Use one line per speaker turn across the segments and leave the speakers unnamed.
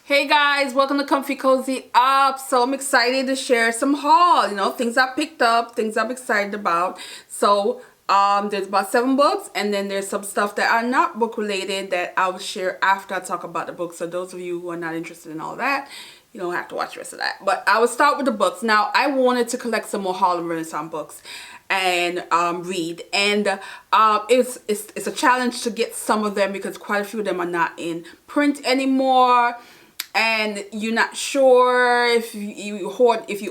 Hey guys, welcome to Comfy Cozy Up. So I'm excited to share some haul, things I picked up, things I'm excited about. So there's about 7 books, and then there's some stuff that are not book related that I'll share after I talk about the book. So those of you who are not interested in all that, you don't have to watch the rest of that. But I will start with the books. Now, I wanted to collect some more Harlem Renaissance books and read, and it's a challenge to get some of them because quite a few of them are not in print anymore. And you're not sure if you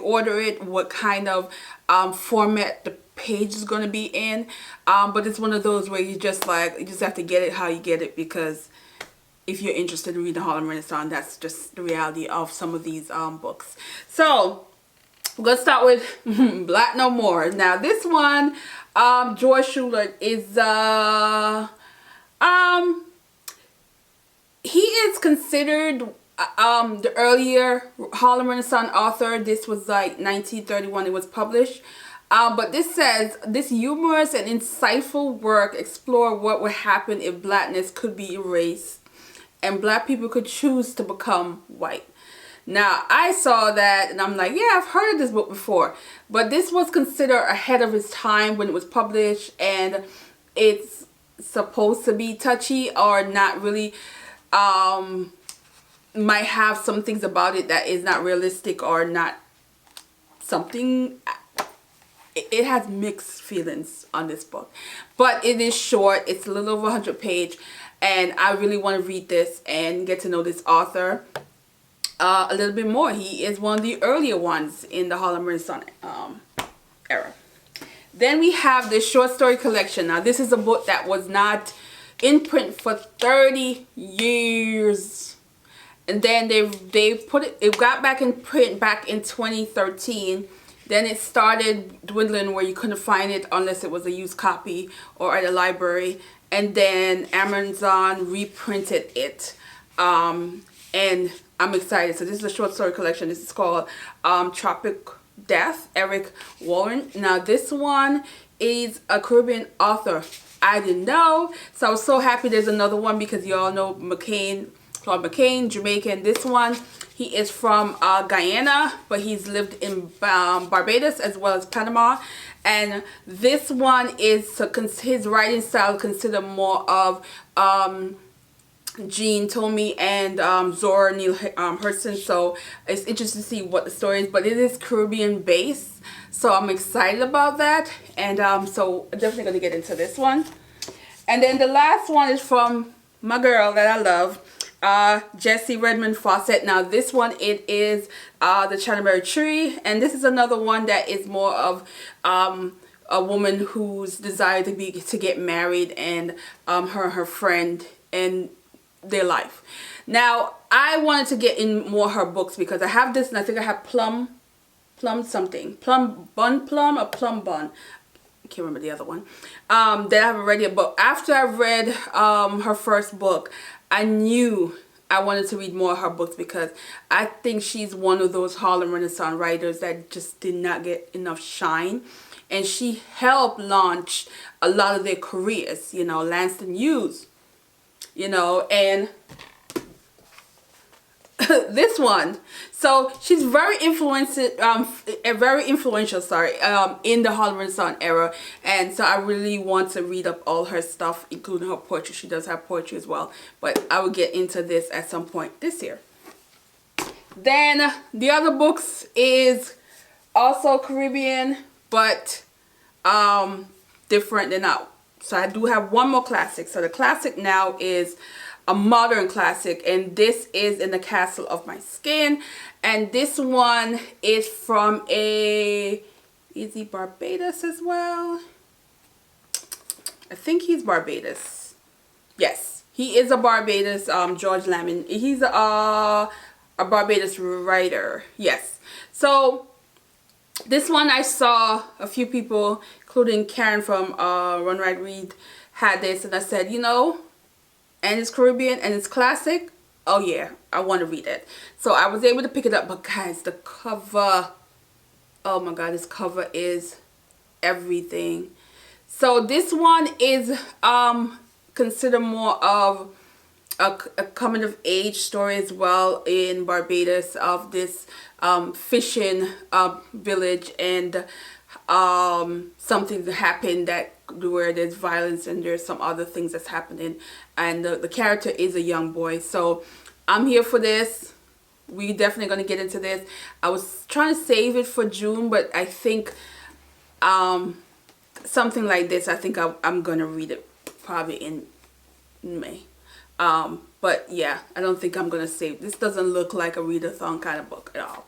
order it, what kind of format the page is going to be in. But it's one of those where you just have to get it how you get it, because if you're interested in reading Harlem Renaissance, that's just the reality of some of these books. So we're going to start with Black No More. Now this one, George Schuler is he is considered the earlier Harlem Renaissance author. This was like 1931 it was published. But this says, this humorous and insightful work explore what would happen if blackness could be erased and black people could choose to become white. Now, I saw that and I'm like, yeah, I've heard of this book before. But this was considered ahead of its time when it was published, and it's supposed to be touchy or not really, might have some things about it that is not realistic or not something. It has mixed feelings on this book, but it is short. It's a little over 100 pages, and I really want to read this and get to know this author a little bit more. He is one of the earlier ones in the Harlem Renaissance era. Then we have the short story collection. Now this is a book that was not in print for 30 years. And then they put it got back in print back in 2013. Then it started dwindling where you couldn't find it unless it was a used copy or at a library. And then Amazon reprinted it. And I'm excited. So this is a short story collection. This is called Tropic Death, Eric Warren. Now this one is a Caribbean author. I didn't know. So I was so happy there's another one, because you all know Claude McCain, Jamaican. This one, he is from Guyana, but he's lived in Barbados as well as Panama. And this one is, his writing style considered more of Jean Tomey and Zora Neale Hurston. So it's interesting to see what the story is, but it is Caribbean based. So I'm excited about that. And so I'm definitely going to get into this one. And then the last one is from my girl that I love, Jessie Redmond Fawcett. Now this one, it is The Chinaberry Tree, and this is another one that is more of a woman who's desire to get married, and her friend and their life. Now I wanted to get in more her books because I have this, and I think I have plum bun. I can't remember the other one that I haven't read yet. But after I read her first book, I knew I wanted to read more of her books, because I think she's one of those Harlem Renaissance writers that just did not get enough shine. And she helped launch a lot of their careers, Langston Hughes, and this one. So she's very influential, in the Harlem Renaissance era, and so I really want to read up all her stuff, including her poetry. She does have poetry as well, but I will get into this at some point this year. Then the other books is also Caribbean, but different than out. So I do have one more classic. So the classic now is a modern classic, and this is In the Castle of My Skin. And this one is from is he Barbados as well? I think he's Barbados. Yes, he is a Barbados, George Lamon. He's a Barbados writer. Yes. So this one, I saw a few people, including Karen from Run Right Read, had this, and I said, and it's Caribbean and it's classic, oh yeah, I want to read it. So I was able to pick it up. But guys, the cover, oh my god, this cover is everything. So this one is considered more of a coming of age story as well in Barbados of this fishing village, and something that happened that where there's violence and there's some other things that's happening, and the character is a young boy. So I'm here for this. We definitely gonna get into this. I was trying to save it for June, but I think something like this, I think I'm gonna read it probably in May. But yeah, I don't think I'm gonna save. This doesn't look like a readathon kind of book at all.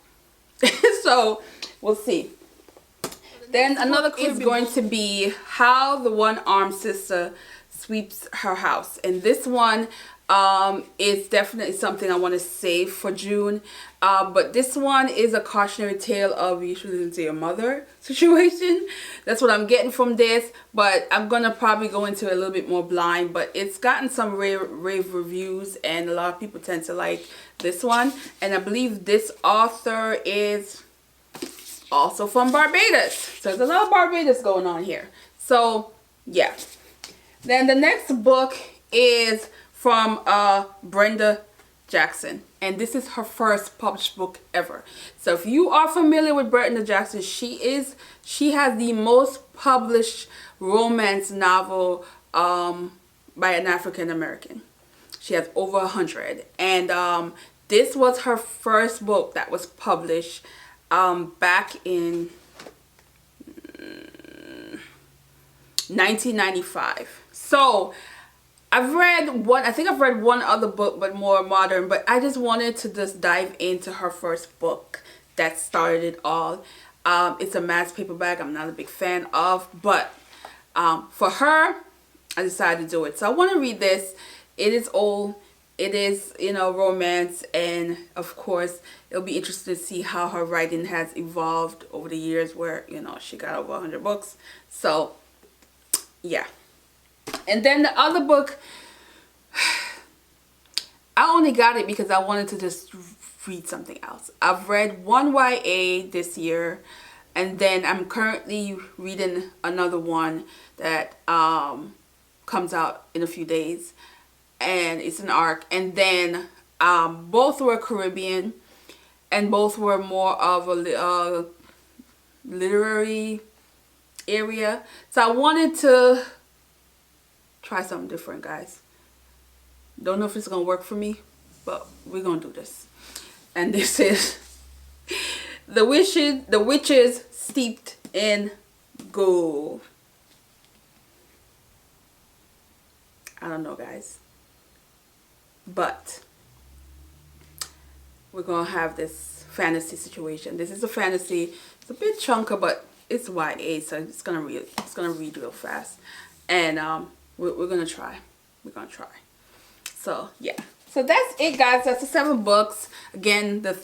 So we'll see. Then another is going to be How the One-Armed Sister Sweeps Her House. And this one is definitely something I want to save for June. But this one is a cautionary tale of you should listen to your mother situation. That's what I'm getting from this. But I'm going to probably go into it a little bit more blind. But it's gotten some rave reviews, and a lot of people tend to like this one. And I believe this author is also from Barbados. So there's a lot of Barbados going on here. So yeah. Then the next book is from Brenda Jackson, and this is her first published book ever. So if you are familiar with Brenda Jackson, she has the most published romance novel by an African American. She has over 100, and this was her first book that was published back in 1995. So I've read one, I think I've read one other book, but more modern, but I just wanted to just dive into her first book that started it all. It's a mass paperback I'm not a big fan of, but for her, I decided to do it. So I want to read this. It is old. It is, you know, romance, and of course it'll be interesting to see how her writing has evolved over the years, where, you know, she got over 100 books. So yeah. And then the other book, I only got it because I wanted to just read something else. I've read one YA this year, and then I'm currently reading another one that comes out in a few days, and it's an arc. And then both were Caribbean, and both were more of a literary area. So I wanted to try something different, guys. Don't know if it's gonna work for me, but we're gonna do this. And this is The Witches Steeped in Gold. I don't know, guys, but we're gonna have this fantasy situation. This is a fantasy. It's a bit chunky, but it's YA, so it's gonna read real fast. And we're gonna try. We're gonna try. So yeah. So that's it, guys. That's the 7 books. Again, the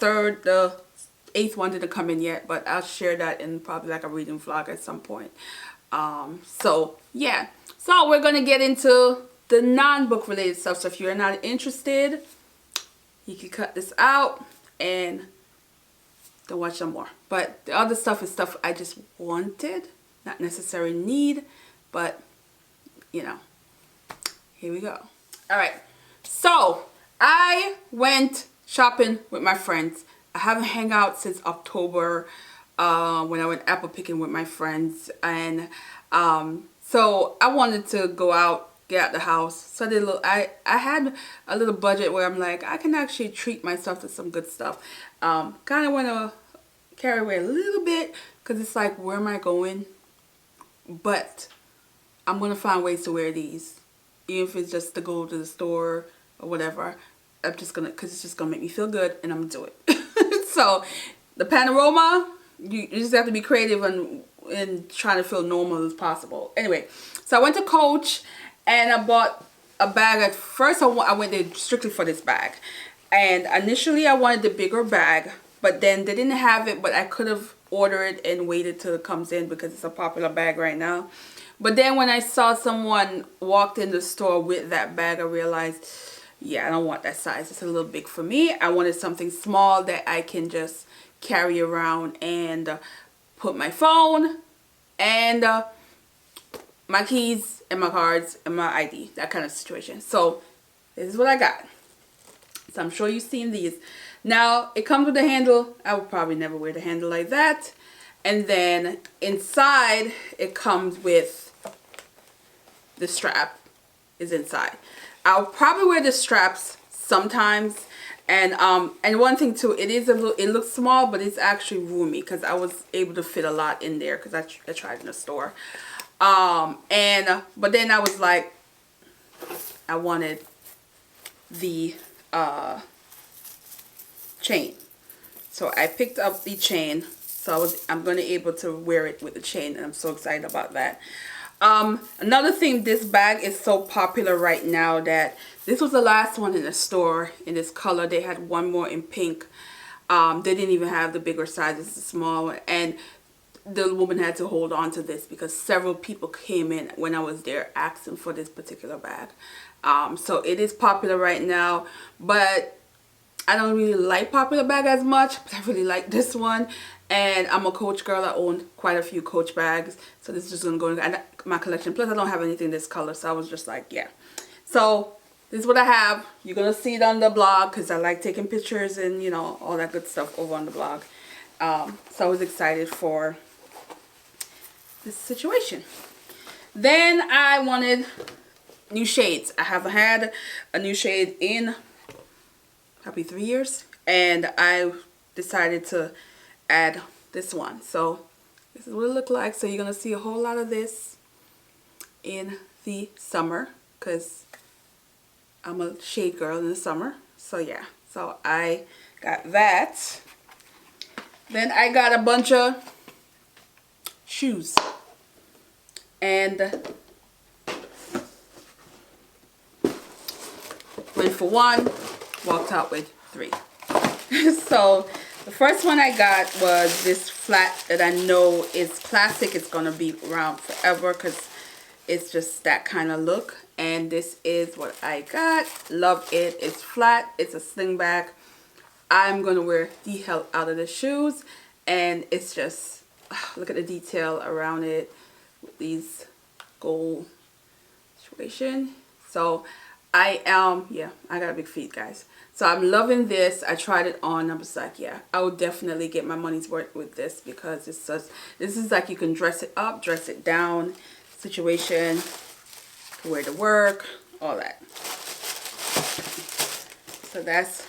8th one didn't come in yet, but I'll share that in probably like a reading vlog at some point. So yeah. So we're gonna get into the non-book related stuff. So if you're not interested, you can cut this out and don't watch some more. But the other stuff is stuff I just wanted, not necessarily need, but you know, here we go. All right, so I went shopping with my friends. I haven't hung out since October when I went apple picking with my friends, and so I wanted to go out, get out the house. So I did a little, I had a little budget where I'm like, I can actually treat myself to some good stuff. Kind of want to carry away a little bit, because it's like, where am I going? But I'm going to find ways to wear these. Even if it's just to go to the store or whatever. I'm just going to, because it's just going to make me feel good, and I'm going to do it. So, the panorama, you just have to be creative and trying to feel normal as possible. Anyway, so I went to Coach, and I bought a bag. At first, I went there strictly for this bag. And initially, I wanted the bigger bag, but then they didn't have it, but I could have ordered it and waited till it comes in, because it's a popular bag right now. But then when I saw someone walked in the store with that bag, I realized, yeah, I don't want that size. It's a little big for me. I wanted something small that I can just carry around and put my phone and my keys and my cards and my ID, that kind of situation. So this is what I got. So I'm sure you've seen these. Now, it comes with a handle. I would probably never wear the handle like that. And then inside, it comes with the strap is inside. I'll probably wear the straps sometimes. And one thing too, it looks small, but it's actually roomy because I was able to fit a lot in there because I tried in the store. But then I was like, I wanted the chain. So I picked up the chain. So I'm going to be able to wear it with the chain, and I'm so excited about that. Another thing, this bag is so popular right now that this was the last one in the store in this color. They had one more in pink. They didn't even have the bigger size, it's the small one. And the woman had to hold on to this because several people came in when I was there asking for this particular bag. So it is popular right now, but I don't really like popular bag as much, but I really like this one. And I'm a Coach girl. I own quite a few Coach bags, so this is just gonna go in my collection. Plus I don't have anything this color, so I was just like, yeah. So this is what I have. You're gonna see it on the blog because I like taking pictures and, you know, all that good stuff over on the blog. So I was excited for this situation. Then I wanted new shades. I haven't had a new shade in probably 3 years, and I decided to add this one. So this is what it looked like. So you're gonna see a whole lot of this in the summer because I'm a shade girl in the summer. So yeah, so I got that. Then I got a bunch of shoes, and went for one, walked out with 3. So the first one I got was this flat that I know is classic. It's gonna be around forever because it's just that kind of look. And this is what I got. Love it. It's flat. It's a sling back. I'm gonna wear the hell out of the shoes, and it's just look at the detail around it with these gold situation. So I got big feet, guys. So I'm loving this. I tried it on. I was like, yeah, I would definitely get my money's worth with this because it's just, this is like you can dress it up, dress it down situation, wear to work, all that. So that's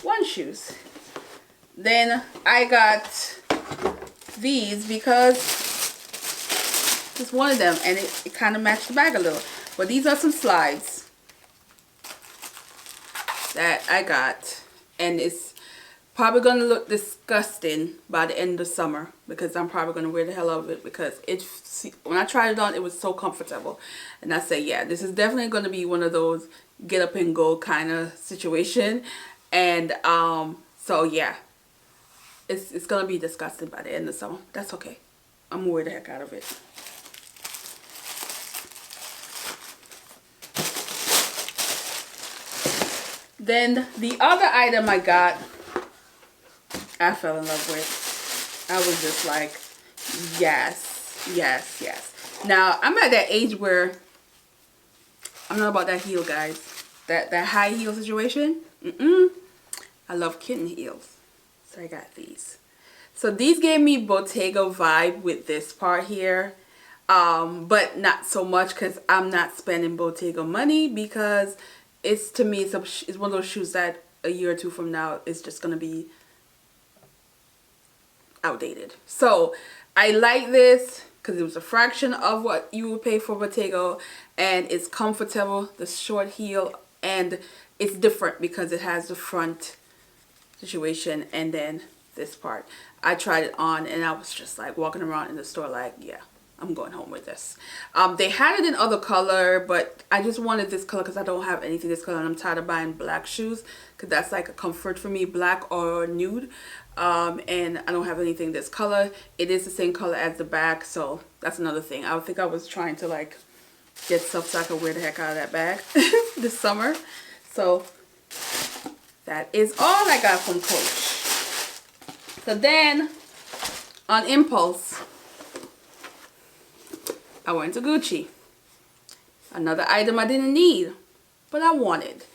one shoes. Then I got these because just one of them, and it kind of matched the bag a little. But these are some slides that I got, and it's probably gonna look disgusting by the end of summer because I'm probably gonna wear the hell out of it because when I tried it on, it was so comfortable, and I said, yeah, this is definitely gonna be one of those get up and go kind of situation. And so yeah, it's gonna be disgusting by the end of summer. That's okay. I'm gonna wear the heck out of it. Then the other item I got, I fell in love with. I was just like, yes, yes, yes. Now, I'm at that age where I'm not about that heel, guys. That high heel situation. I love kitten heels. So I got these. So these gave me Bottega vibe with this part here. But not so much because I'm not spending Bottega money because it's, to me, it's one of those shoes that a year or two from now is just going to be outdated. So I like this because it was a fraction of what you would pay for Bottega, and it's comfortable, the short heel, and it's different because it has the front situation and then this part. I tried it on and I was just like walking around in the store like, yeah, I'm going home with this. They had it in other color, but I just wanted this color because I don't have anything this color, and I'm tired of buying black shoes because that's like a comfort for me, black or nude. And I don't have anything this color. It is the same color as the back, so that's another thing. I think I was trying to like get stuff so I could wear the heck out of that bag this summer. So that is all I got from Coach. So then on impulse, I went to Gucci. Another item I didn't need. but I wanted.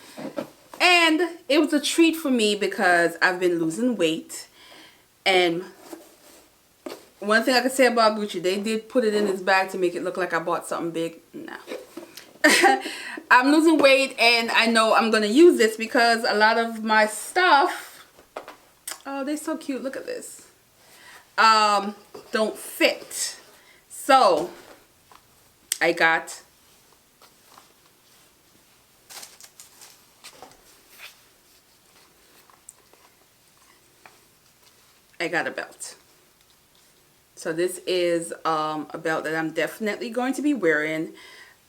And it was a treat for me because I've been losing weight. And one thing I can say about Gucci, they did put it in this bag to make it look like I bought something big. No. I'm losing weight and I know I'm going to use this because a lot of my stuff, oh, they're so cute. Look at this. Don't fit. So I got a belt. So this is a belt that I'm definitely going to be wearing.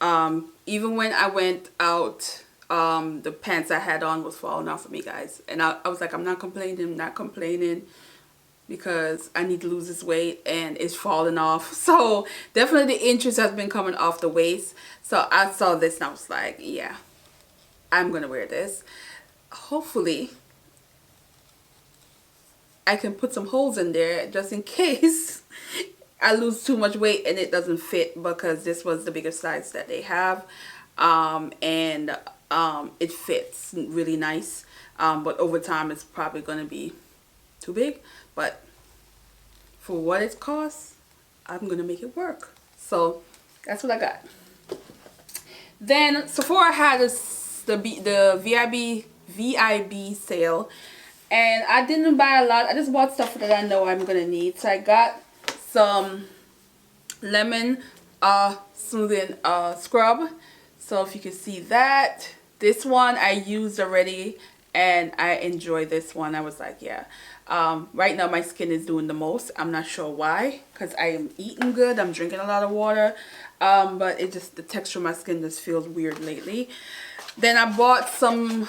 Even when I went out, the pants I had on was falling off of me, guys. And I was like, I'm not complaining because I need to lose this weight and it's falling off. So definitely the inches has been coming off the waist. So I saw this and I was like, yeah, I'm going to wear this. Hopefully I can put some holes in there just in case I lose too much weight and it doesn't fit, because this was the biggest size that they have. It fits really nice. But over time it's probably going to be too big. But for what it costs, I'm going to make it work. So that's what I got. Then Sephora had the VIB sale. And I didn't buy a lot. I just bought stuff that I know I'm going to need. So I got some lemon smoothing scrub. So if you can see that. This one I used already and I enjoy this one. I was like, yeah. Right now my skin is doing the most. I'm not sure why, because I am eating good. I'm drinking a lot of water. But it just, the texture of my skin just feels weird lately. Then I bought some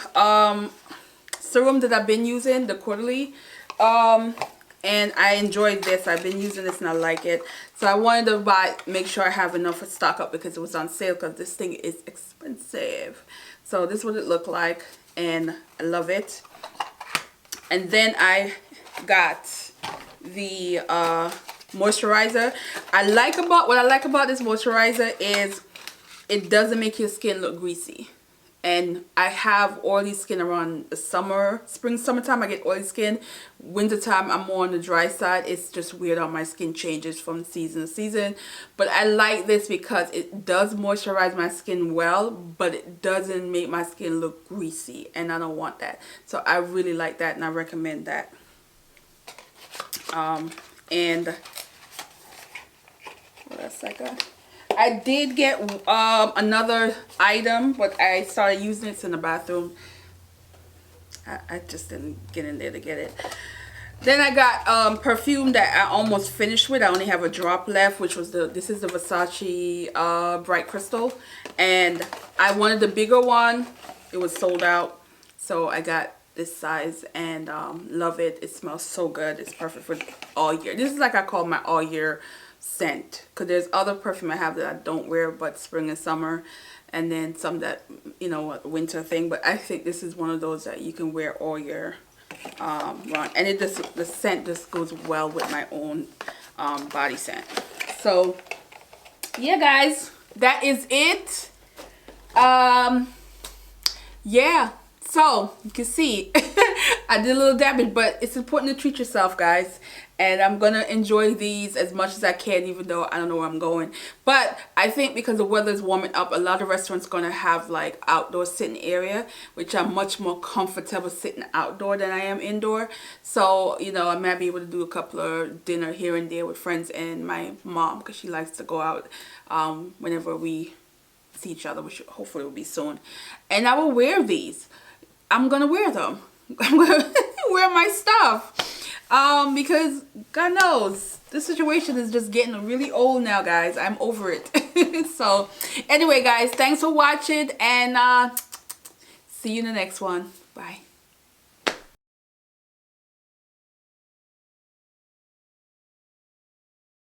serum that I've been using, the quarterly, and I enjoyed this. I've been using this and I like it. So I wanted to make sure I have enough for stock up because it was on sale, because this thing is expensive. So this is what it looked like and I love it. And then I got the moisturizer. What I like about this moisturizer is it doesn't make your skin look greasy. And I have oily skin around the summertime I get oily skin. Wintertime I'm more on the dry side. It's just weird how my skin changes from season to season. But I like this because it does moisturize my skin well, but it doesn't make my skin look greasy, and I don't want that. So I really like that and I recommend that. And what else I got? I did get another item, but I started using it in the bathroom. I just didn't get in there to get it. Then I got perfume that I almost finished with. I only have a drop left, which was this is the Versace Bright Crystal. And I wanted the bigger one. It was sold out. So I got this size and love it. It smells so good. It's perfect for all year. This is like I call my all year scent, because there's other perfume I have that I don't wear but spring and summer, and then some that, you know, winter thing. But I think this is one of those that you can wear all year round, and it just, the scent just goes well with my own body scent. So yeah guys, that is it. Yeah, so you can see I did a little damage, but it's important to treat yourself, guys. And I'm going to enjoy these as much as I can, even though I don't know where I'm going. But I think because the weather is warming up, a lot of restaurants are going to have like outdoor sitting area, which I'm much more comfortable sitting outdoor than I am indoor. So, you know, I might be able to do a couple of dinner here and there with friends and my mom, because she likes to go out whenever we see each other, which hopefully will be soon. And I will wear these. I'm going to wear them. I'm going to wear my stuff. Because God knows this situation is just getting really old now, guys. I'm over it. So anyway guys, thanks for watching, and see you in the next one. Bye.